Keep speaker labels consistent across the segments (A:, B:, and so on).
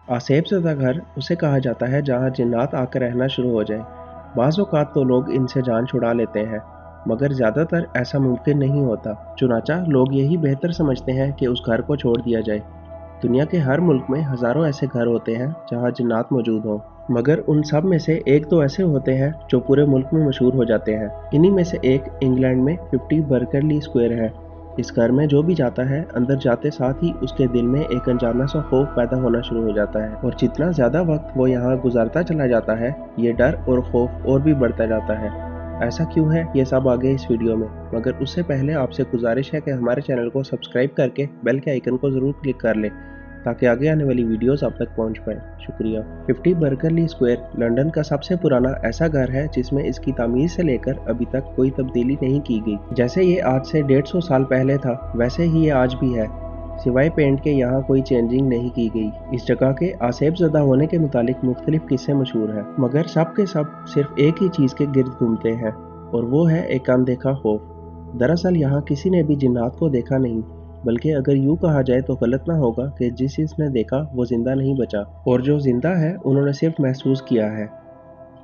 A: आसेब ज़दा घर उसे कहा जाता है जहाँ जिन्नात आकर रहना शुरू हो जाएं। बाज़ औक़ात तो लोग इनसे जान छुड़ा लेते हैं, मगर ज़्यादातर ऐसा मुमकिन नहीं होता। चुनांचा लोग यही बेहतर समझते हैं कि उस घर को छोड़ दिया जाए। दुनिया के हर मुल्क में हज़ारों ऐसे घर होते हैं जहाँ जिन्नात मौजूद हों, मगर उन सब में से एक दो ऐसे होते हैं जो पूरे मुल्क में मशहूर हो जाते हैं। इन्हीं में से एक इंग्लैंड में 50 बर्करली स्क्वायर है। इस घर में जो भी जाता है, अंदर जाते साथ ही उसके दिल में एक अनजाना सा खौफ पैदा होना शुरू हो जाता है, और जितना ज़्यादा वक्त वो यहाँ गुजारता चला जाता है, ये डर और खौफ और भी बढ़ता जाता है। ऐसा क्यों है, ये सब आगे इस वीडियो में, मगर उससे पहले आपसे गुजारिश है कि हमारे चैनल को सब्सक्राइब करके बेल के आइकन को ज़रूर क्लिक कर लें ताकि आगे आने वाली वीडियोस आप तक पहुंच पाए। शुक्रिया। 50 बर्करली स्क्वायर लंदन का सबसे पुराना ऐसा घर है जिसमें इसकी तामीर से लेकर अभी तक कोई तब्दीली नहीं की गई। जैसे ये आज से 150 साल पहले था, वैसे ही ये आज भी है, सिवाय पेंट के यहाँ कोई चेंजिंग नहीं की गई। इस जगह के आसेब ज़दा होने के मुतालिक मुख्तलिफ किस्से मशहूर हैं, मगर सब के सब सिर्फ एक ही चीज़ के गिर्द घूमते हैं, और वो है एक अनदेखा खौफ। दरअसल यहाँ किसी ने भी जिन्नात को देखा नहीं, बल्कि अगर यूँ कहा जाए तो गलत ना होगा कि जिस ने देखा वो जिंदा नहीं बचा, और जो जिंदा है उन्होंने सिर्फ महसूस किया है।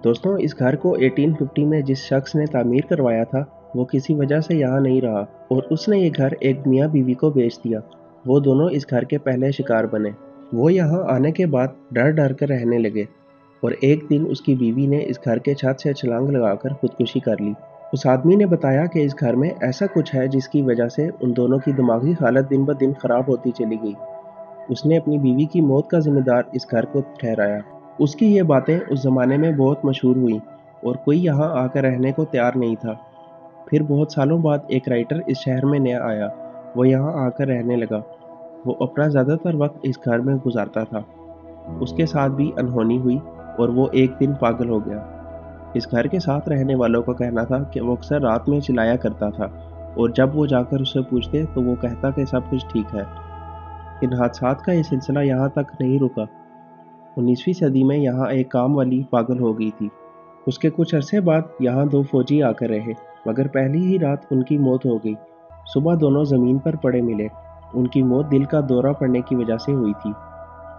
A: दोस्तों, इस घर को 1850 में जिस शख्स ने तामीर करवाया था, वो किसी वजह से यहाँ नहीं रहा और उसने ये घर एक मियाँ बीवी को बेच दिया। वो दोनों इस घर के पहले शिकार बने। वो यहाँ आने के बाद डर डर कर रहने लगे, और एक दिन उसकी बीवी ने इस घर के छत से छलांग लगाकर खुदकुशी कर ली। उस आदमी ने बताया कि इस घर में ऐसा कुछ है जिसकी वजह से उन दोनों की दिमागी हालत दिन ब दिन खराब होती चली गई। उसने अपनी बीवी की मौत का जिम्मेदार इस घर को ठहराया। उसकी ये बातें उस ज़माने में बहुत मशहूर हुई और कोई यहाँ आकर रहने को तैयार नहीं था। फिर बहुत सालों बाद एक राइटर इस शहर में नया आया। वो यहाँ आकर रहने लगा। वो अपना ज़्यादातर वक्त इस घर में गुजारता था। उसके साथ भी अनहोनी हुई और वो एक दिन पागल हो गया। इस घर के साथ रहने वालों का कहना था कि वो अक्सर रात में चिल्लाया करता था, और जब वो जाकर उससे पूछते तो वो कहता कि सब कुछ ठीक है। इन हादसात का ये सिलसिला यहाँ तक नहीं रुका। 19वीं सदी में यहाँ एक काम वाली पागल हो गई थी। उसके कुछ अरसे बाद यहाँ दो फौजी आकर रहे, मगर पहली ही रात उनकी मौत हो गई। सुबह दोनों ज़मीन पर पड़े मिले। उनकी मौत दिल का दौरा पड़ने की वजह से हुई थी।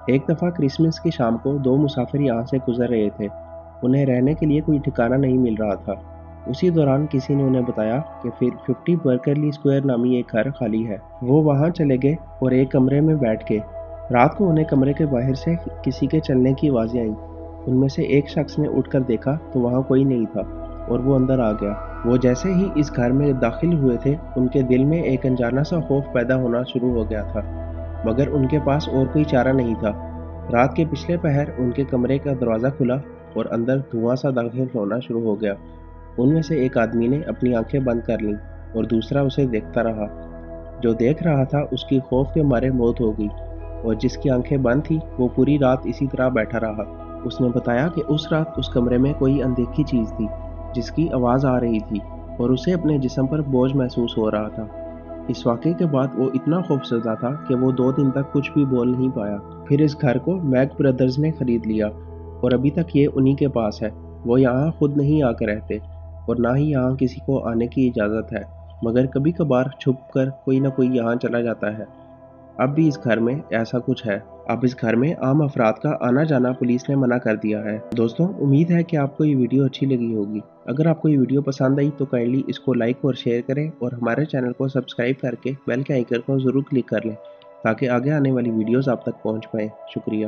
A: एक दफ़ा क्रिसमस की शाम को दो मुसाफिर यहाँ से गुजर रहे थे। उन्हें रहने के लिए कोई ठिकाना नहीं मिल रहा था। उसी दौरान किसी ने उन्हें बताया कि फिर 50 बर्करली स्क्वायर नामी एक घर खाली है। वो वहाँ चले गए और एक कमरे में बैठ गए। रात को उन्हें कमरे के बाहर से किसी के चलने की आवाज़ें आईं। उनमें से एक शख्स ने उठकर देखा तो वहाँ कोई नहीं था, और वो अंदर आ गया। वो जैसे ही इस घर में दाखिल हुए थे, उनके दिल में एक अनजाना सा खौफ पैदा होना शुरू हो गया था, मगर उनके पास और कोई चारा नहीं था। रात के पिछले पहर उनके कमरे का दरवाज़ा खुला और अंदर धुआं सा दाखिल होना शुरू हो गया। उनमें से एक आदमी ने अपनी आंखें बंद कर लीं और दूसरा उसे देखता रहा। जो देख रहा था उसकी खौफ के मारे मौत हो गई, और जिसकी आंखें बंद थी वो पूरी रात इसी तरह बैठा रहा। उसने बताया कि उस रात उस कमरे में कोई अनदेखी चीज़ थी जिसकी आवाज़ आ रही थी, और उसे अपने जिस्म पर बोझ महसूस हो रहा था। इस वाक़े के बाद वो इतना खौफज़दा था कि वो 2 दिन तक कुछ भी बोल नहीं पाया। फिर इस घर को मैक ब्रदर्स ने ख़रीद लिया, और अभी तक ये उन्हीं के पास है। वो यहाँ खुद नहीं आकर रहते, और ना ही यहाँ किसी को आने की इजाज़त है, मगर कभी कभार छुप कर कोई ना कोई यहाँ चला जाता है। अब भी इस घर में ऐसा कुछ है। अब इस घर में आम अफराद का आना जाना पुलिस ने मना कर दिया है। दोस्तों, उम्मीद है कि आपको ये वीडियो अच्छी लगी होगी। अगर आपको ये वीडियो पसंद आई तो काइंडली इसको लाइक और शेयर करें, और हमारे चैनल को सब्सक्राइब करके बेल के आइकन को ज़रूर क्लिक कर लें ताकि आगे आने वाली वीडियोज़ आप तक पहुँच पाएँ। शुक्रिया।